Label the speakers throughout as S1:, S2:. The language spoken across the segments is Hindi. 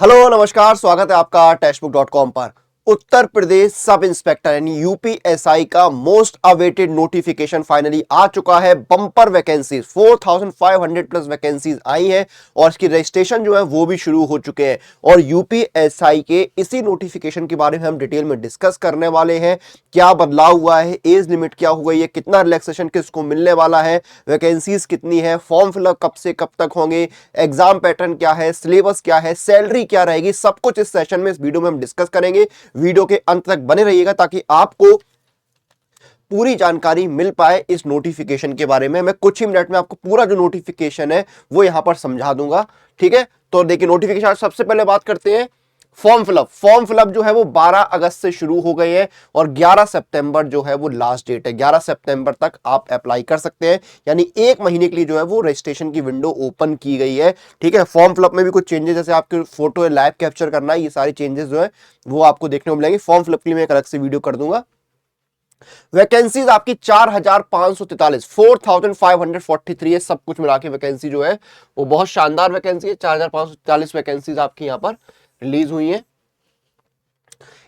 S1: हेलो नमस्कार, स्वागत है आपका टेक्स्टबुक.com पर। उत्तर प्रदेश सब इंस्पेक्टर यानी यूपीएसआई का मोस्ट अवेटेड नोटिफिकेशन फाइनली आ चुका है। बम्पर वैकेंसीज 4500 प्लस वैकेंसीज आई हैं और इसकी रजिस्ट्रेशन जो है वो भी शुरू हो चुके हैं। और यूपीएसआई के इसी नोटिफिकेशन के बारे में हम डिटेल में डिस्कस करने वाले हैं। क्या बदलाव हुआ है, एज लिमिट क्या हो गई है, कितना रिलैक्सेशन किसको मिलने वाला है, वैकेंसीज कितनी है, फॉर्म फिलअप कब से कब तक होंगे, एग्जाम पैटर्न क्या है, सिलेबस क्या है, सैलरी क्या रहेगी, सब कुछ इस सेशन में, इस वीडियो में हम डिस्कस करेंगे। वीडियो के अंत तक बने रहिएगा ताकि आपको पूरी जानकारी मिल पाए इस नोटिफिकेशन के बारे में। मैं कुछ ही मिनट में आपको पूरा जो नोटिफिकेशन है वो यहां पर समझा दूंगा। ठीक है, तो देखिए नोटिफिकेशन। सबसे पहले बात करते हैं फॉर्म फिलअप जो है वो 12 अगस्त से शुरू हो गए हैं और 11 सितंबर जो है वो लास्ट डेट है। 11 सितंबर तक आप अप्लाई कर सकते हैं, यानी एक महीने के लिए जो है वो रजिस्ट्रेशन की विंडो ओपन की गई है। ठीक है, फॉर्म फिलअप में भी कुछ चेंजेस, जैसे आपके फोटो लाइव कैप्चर करना है, ये सारे चेंजेस जो है वो आपको देखने को मिलेंगे। फॉर्म फिलअप के लिए मैं एक अलग से वीडियो कर दूंगा। वैकेंसीज आपकी 4543, 4543 है, सब कुछ मिला के वैकेंसी जो है वो बहुत शानदार वैकेंसी है। 4543 वैकेंसीज आपकी यहां पर रिलीज हुई है।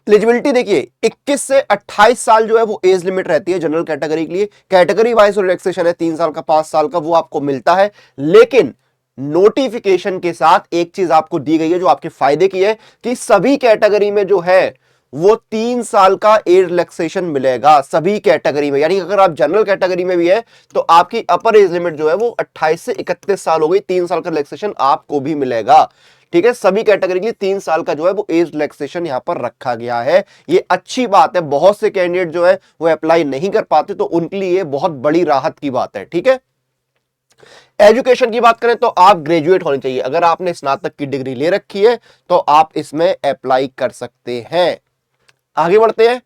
S1: एलिजिबिलिटी देखिए 21 से 28 साल जो है वो एज लिमिट रहती है जनरल कैटेगरी के लिए। कैटेगरी वाइज रिलैक्सेशन है, 3 साल का 5 साल का वो आपको मिलता है। लेकिन नोटिफिकेशन के साथ एक चीज आपको दी गई है जो आपके फायदे की है कि सभी कैटेगरी में जो है वो 3 साल का एज रिलैक्सेशन मिलेगा सभी कैटेगरी में। यानी अगर आप जनरल कैटेगरी में भी है तो आपकी अपर एज लिमिट जो है वो 28 से 31 साल हो गई, 3 साल का रिलैक्सेशन आपको भी मिलेगा। ठीक है, सभी कैटेगरी के लिए 3 साल का जो है वो एज रिलैक्सेशन यहां पर रखा गया है। ये अच्छी बात है, बहुत से कैंडिडेट जो है वो अप्लाई नहीं कर पाते, तो उनके लिए बहुत बड़ी राहत की बात है। ठीक है, एजुकेशन की बात करें तो आप ग्रेजुएट होनी चाहिए। अगर आपने स्नातक की डिग्री ले रखी है तो आप इसमें अप्लाई कर सकते हैं। आगे बढ़ते हैं।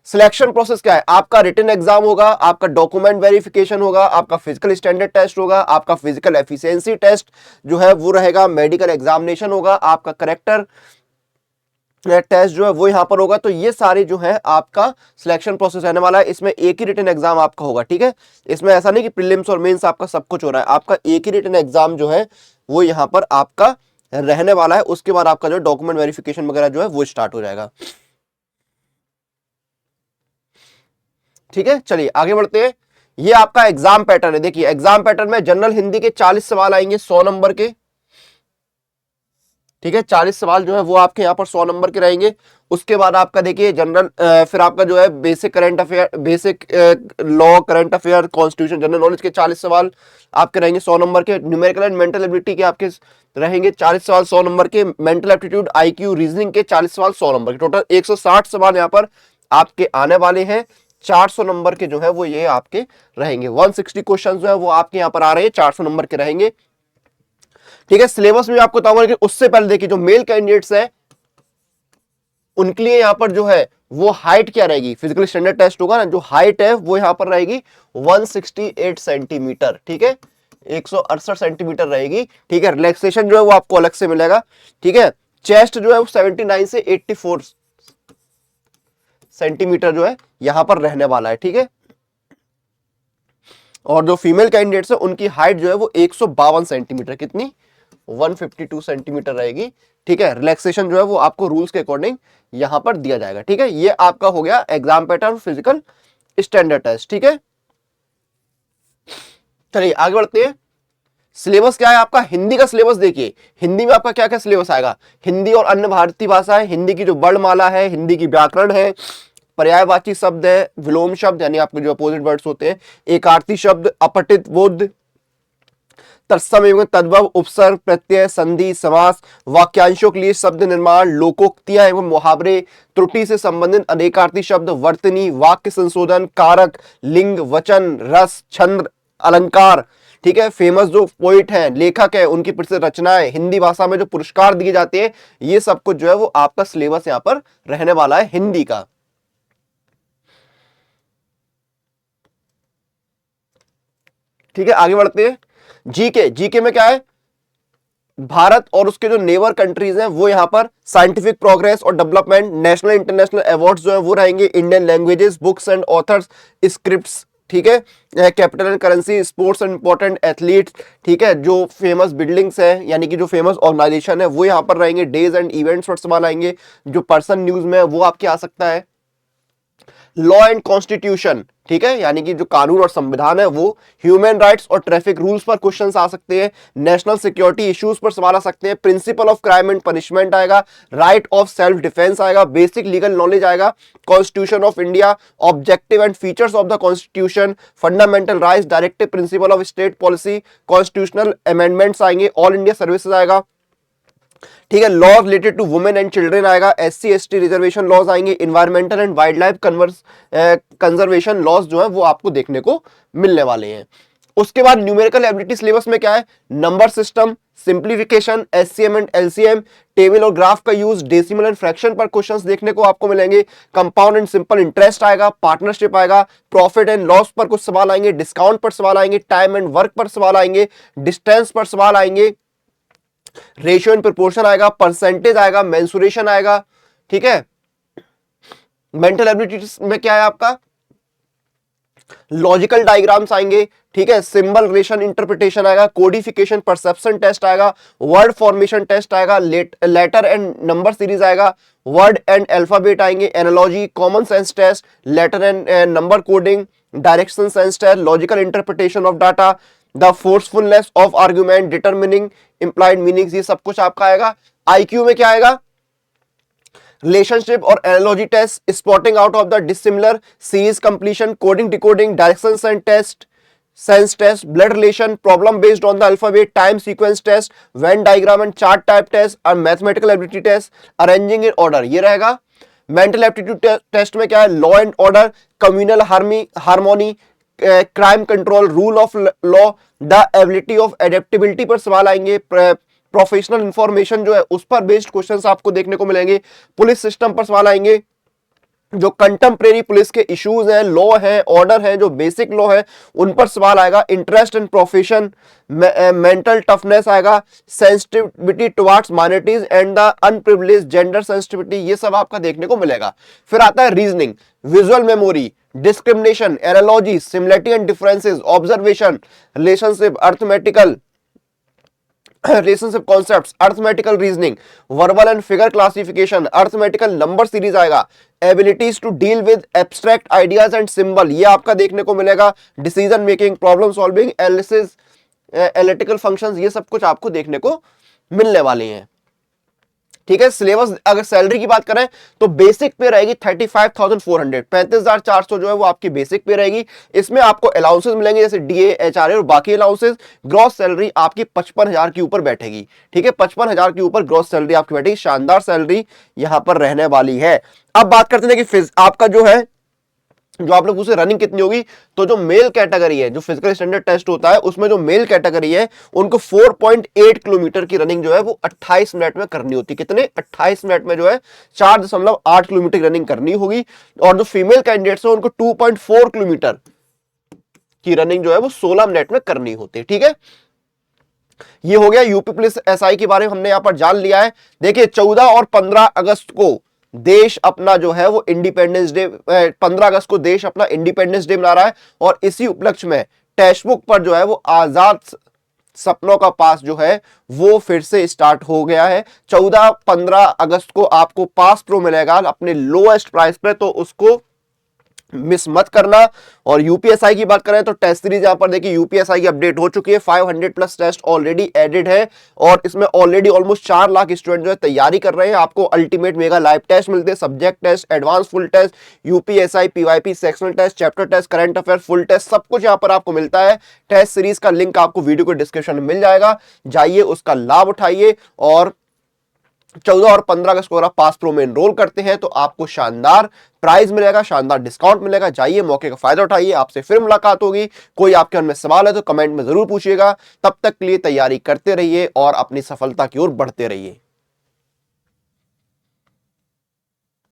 S1: सिलेक्शन प्रोसेस क्या है? आपका रिटन एग्जाम होगा, आपका डॉक्यूमेंट वेरिफिकेशन होगा, आपका फिजिकल स्टैंडर्ड टेस्ट होगा, आपका फिजिकल एफिशिएंसी टेस्ट जो है वो रहेगा, मेडिकल एग्जामिनेशन होगा, आपका करेक्टर टेस्ट जो है वो यहां पर होगा। तो ये सारे जो है आपका सिलेक्शन प्रोसेस रहने वाला है। इसमें एक ही रिटन एग्जाम आपका होगा। ठीक है, इसमें ऐसा नहीं कि प्रीलिम्स और मेंस आपका सब कुछ हो रहा है, आपका एक ही रिटन एग्जाम जो है वो यहां पर आपका रहने वाला है। उसके बाद आपका जो डॉक्यूमेंट वेरिफिकेशन वगैरह जो है वो स्टार्ट हो जाएगा। ठीक है, चलिए आगे बढ़ते हैं। ये आपका एग्जाम पैटर्न है। देखिए एग्जाम पैटर्न में जनरल हिंदी के 40 सवाल आएंगे 100 नंबर के। ठीक है, 40 सवाल जो है वो आपके यहां पर 100 नंबर के रहेंगे। उसके बाद आपका देखिए जनरल फिर आपका जो है basic current affair, basic law, current affair, constitution, general knowledge के 40 सवाल आपके रहेंगे 100 नंबर के। न्यूमेरिकल एंड मेंटल एबिलिटी के आपके रहेंगे 40 सवाल 100 नंबर के। मेंटल एप्टीट्यूड, आईक्यू, रीजनिंग के 40 सवाल 100 नंबर के। टोटल 160 सवाल यहां पर आपके आने वाले हैं। 400 नंबर के जो है वो ये आपके रहेंगे। 160 क्वेश्चन जो है वो आपके यहां पर आ रहे हैं, 400 नंबर के रहेंगे। ठीक है, सिलेबस में आपको बताऊंगा, लेकिन उससे पहले देखिए जो मेल कैंडिडेट्स हैं उनके लिए यहां पर जो है वो हाइट क्या रहेगी, फिजिकल स्टैंडर्ड टेस्ट होगा ना, जो हाइट है वो यहां पर रहेगी 168 सेंटीमीटर। ठीक है, 168 सेंटीमीटर रहेगी। ठीक है, रिलैक्सेशन जो है वो आपको अलग से मिलेगा। ठीक है, चेस्ट जो है वो 79 से 84 सेंटीमीटर जो है यहां पर रहने वाला है। ठीक है, और जो फीमेल कैंडिडेट्स है उनकी हाइट जो है वो 152 सेंटीमीटर, कितनी, 152 सेंटीमीटर रहेगी। ठीक है, रिलैक्सेशन जो है वो आपको रूल्स के अकॉर्डिंग यहां पर दिया जाएगा। ठीक है, ये आपका हो गया exam pattern, physical standard test. ठीक है, चलिए आगे बढ़ते हैं। सिलेबस क्या है आपका? हिंदी का सिलेबस देखिए, हिंदी में आपका क्या क्या सिलेबस आएगा। हिंदी और अन्य भारतीय भाषाएं, हिंदी की जो वर्णमाला है, हिंदी की व्याकरण है, पर्यायवाची शब्द है, विलोम शब्द यानी आपके जो अपोजिट वर्ड्स होते हैं, एकार्थी शब्द, अपठित बोध, तत्सम एवं तद्भव, उपसर्ग, प्रत्यय, संधि, समास, वाक्यांशों के लिए शब्द निर्माण, लोकोक्तियां एवं मुहावरे, त्रुटि से संबंधित अनेकार्थी शब्द, वर्तनी, वाक्य संशोधन, कारक, लिंग, वचन, रस, छंद, अलंकार। ठीक है, फेमस जो पोइट हैं, लेखक है, उनकी प्रसिद्ध रचनाएं, हिंदी भाषा में जो पुरस्कार दिए जाते हैं, ये सब कुछ जो है वो आपका सिलेबस यहां पर रहने वाला है हिंदी का। ठीक है, आगे बढ़ते हैं। जीके में क्या है? भारत और उसके जो नेबर कंट्रीज हैं वो यहां पर साइंटिफिक प्रोग्रेस और डेवलपमेंट, नेशनल इंटरनेशनल अवार्ड्स जो है वो रहेंगे, Indian languages, books and authors, scripts, ठीक है, capital and currency, sports and important athletes, ठीक है, जो फेमस बिल्डिंग्स है यानी कि जो फेमस ऑर्गेनाइजेशन है वो यहाँ पर रहेंगे, डेज एंड इवेंट्स पर सवाल आएंगे, जो पर्सन न्यूज में है वो आपके आ सकता है, लॉ एंड कॉन्स्टिट्यूशन, ठीक है, यानी कि जो कानून और संविधान है वो, ह्यूमन राइट्स और ट्रैफिक रूल्स पर क्वेश्चंस आ सकते हैं, नेशनल सिक्योरिटी इश्यूज पर सवाल आ सकते हैं, principle of crime and punishment आएगा, राइट ऑफ सेल्फ डिफेंस आएगा, बेसिक लीगल नॉलेज आएगा, constitution of India, objective and features of the constitution, fundamental rights, directive principle of state policy, constitutional amendments आएंगे, ऑल इंडिया सर्विसेज आएगा, ठीक है, law related to women and children आएगा, एससी एसटी रिजर्वेशन लॉज आएंगे, environmental and wildlife conservation laws जो है वो आपको देखने को मिलने वाले हैं। उसके बाद न्यूमेरिकल एबिलिटी सिलेबस में क्या है, number system, simplification, HCM and LCM, table और ग्राफ का यूज, डेसिमल एंड फ्रैक्शन पर क्वेश्चंस देखने को आपको मिलेंगे, कंपाउंड एंड सिंपल इंटरेस्ट आएगा, पार्टनरशिप आएगा, प्रॉफिट एंड लॉस पर कुछ सवाल आएंगे, डिस्काउंट पर सवाल आएंगे, टाइम एंड वर्क पर सवाल आएंगे, डिस्टेंस पर सवाल आएंगे, रेशियो एंड प्रोपोर्शन आएगा, परसेंटेज आएगा, मेंसुरेशन आएगा, ठीक है, मेंटल एबिलिटीज में क्या है आपका, लॉजिकल डायग्राम्स आएंगे, ठीक है, सिंबल रिलेशन इंटरप्रिटेशन आएगा, कोडिफिकेशन परसेप्शन टेस्ट आएगा, वर्ड फॉर्मेशन टेस्ट आएगा, लेटर एंड नंबर सीरीज आएगा, वर्ड एंड अल्फाबेट आएंगे, analogy, common sense test, letter and number coding, direction sense test, logical interpretation of data, the forcefulness of argument, determining implied meanings, ये सब कुछ आपका आएगा। आईक्यू में क्या आएगा, रिलेशनशिप और analogy test, spotting out of the dissimilar, series completion, coding decoding, direction sense test, blood relation, problem based on the alphabet, time sequence test, venn diagram and chart type test और mathematical ability test, arranging in order, ये रहेगा। मेंटल एप्टीट्यूड टेस्ट में क्या है, law and order, communal harmony, crime control, rule of law, the ability of adaptability पर सवाल आएंगे, प्रोफेशनल इंफॉर्मेशन जो है उस पर बेस्ड क्वेश्चंस आपको देखने को मिलेंगे, पुलिस सिस्टम पर सवाल आएंगे, जो कंटेम्परेरी पुलिस के इश्यूज हैं, लॉ है, ऑर्डर है, जो बेसिक लॉ है उन पर सवाल आएगा, interest in profession, mental toughness आएगा, sensitivity towards minorities and the underprivileged, gender sensitivity, ये सब आपका देखने को मिलेगा। फिर आता है reasoning, visual memory, discrimination, analogy, similarity and differences, observation, relationship, arithmetical relationship concepts, arithmetical reasoning, verbal and figure classification, arithmetical number series आएगा, abilities to deal with abstract ideas and symbol, ये आपका देखने को मिलेगा, decision making, problem solving, analysis, analytical functions, ये सब कुछ आपको देखने को मिलने वाले हैं। ठीक है, सिलेबस अगर सैलरी की बात करें तो बेसिक पे रहेगी 35,400, 35,400 जो है वो आपकी बेसिक पे रहेगी। इसमें आपको अलाउंसेस मिलेंगे जैसे डीए, एचआरए और बाकी अलाउंसेस। ग्रॉस सैलरी आपकी 55,000 के ऊपर बैठेगी। ठीक है, 55,000 के ऊपर ग्रॉस सैलरी आपकी बैठेगी। शानदार सैलरी यहां पर रहने वाली है। अब बात करते हैं कि आपका जो है, जो आप लोग उसे रनिंग कितनी होगी, तो जो मेल कैटेगरी है, जो फिजिकल स्टैंडर्ड टेस्ट होता है उसमें जो मेल कैटेगरी है उनको 4.8 किलोमीटर की रनिंग जो है वो 28 मिनट में करनी होती है। कितने? 28 मिनट में जो है 4.8 किलोमीटर की रनिंग करनी होगी। और जो फीमेल कैंडिडेट्स है उनको 2.4 किलोमीटर की रनिंग जो है वो 16 मिनट में करनी होती है। ठीक है, ये हो गया यूपी पुलिस एसआई के बारे में हमने यहां पर जान लिया है। देखिए 14 और 15 अगस्त को देश अपना जो है वो इंडिपेंडेंस डे, 15 अगस्त को देश अपना इंडिपेंडेंस डे मना रहा है। और इसी उपलक्ष्य में टेक्स्ट बुक पर जो है वो आजाद सपनों का पास जो है वो फिर से स्टार्ट हो गया है। 14-15 अगस्त को आपको पास प्रो मिलेगा अपने लोएस्ट प्राइस पे, तो उसको मिस मत करना। और यूपीएसआई की बात करें तो टेस्ट सीरीज यहां पर देखिए यूपीएसआई की अपडेट हो चुकी है। 500 प्लस टेस्ट ऑलरेडी एडेड है और इसमें ऑलरेडी ऑलमोस्ट 4 लाख स्टूडेंट जो है तैयारी कर रहे हैं। आपको अल्टीमेट मेगा लाइव टेस्ट मिलते हैं, subject test, advance full test, UPSI, PYP, sectional test, chapter test, current affair full test, सब कुछ यहां पर आपको मिलता है। टेस्ट सीरीज का लिंक आपको वीडियो के डिस्क्रिप्शन में मिल जाएगा, जाइए उसका लाभ उठाइए। और 14 और 15 अगस्त को अगर आप पास प्रो में एनरोल करते हैं तो आपको शानदार प्राइज मिलेगा, शानदार डिस्काउंट मिलेगा। जाइए मौके का फायदा उठाइए। आपसे फिर मुलाकात होगी। कोई आपके मन में सवाल है तो कमेंट में जरूर पूछिएगा। तब तक के लिए तैयारी करते रहिए और अपनी सफलता की ओर बढ़ते रहिए।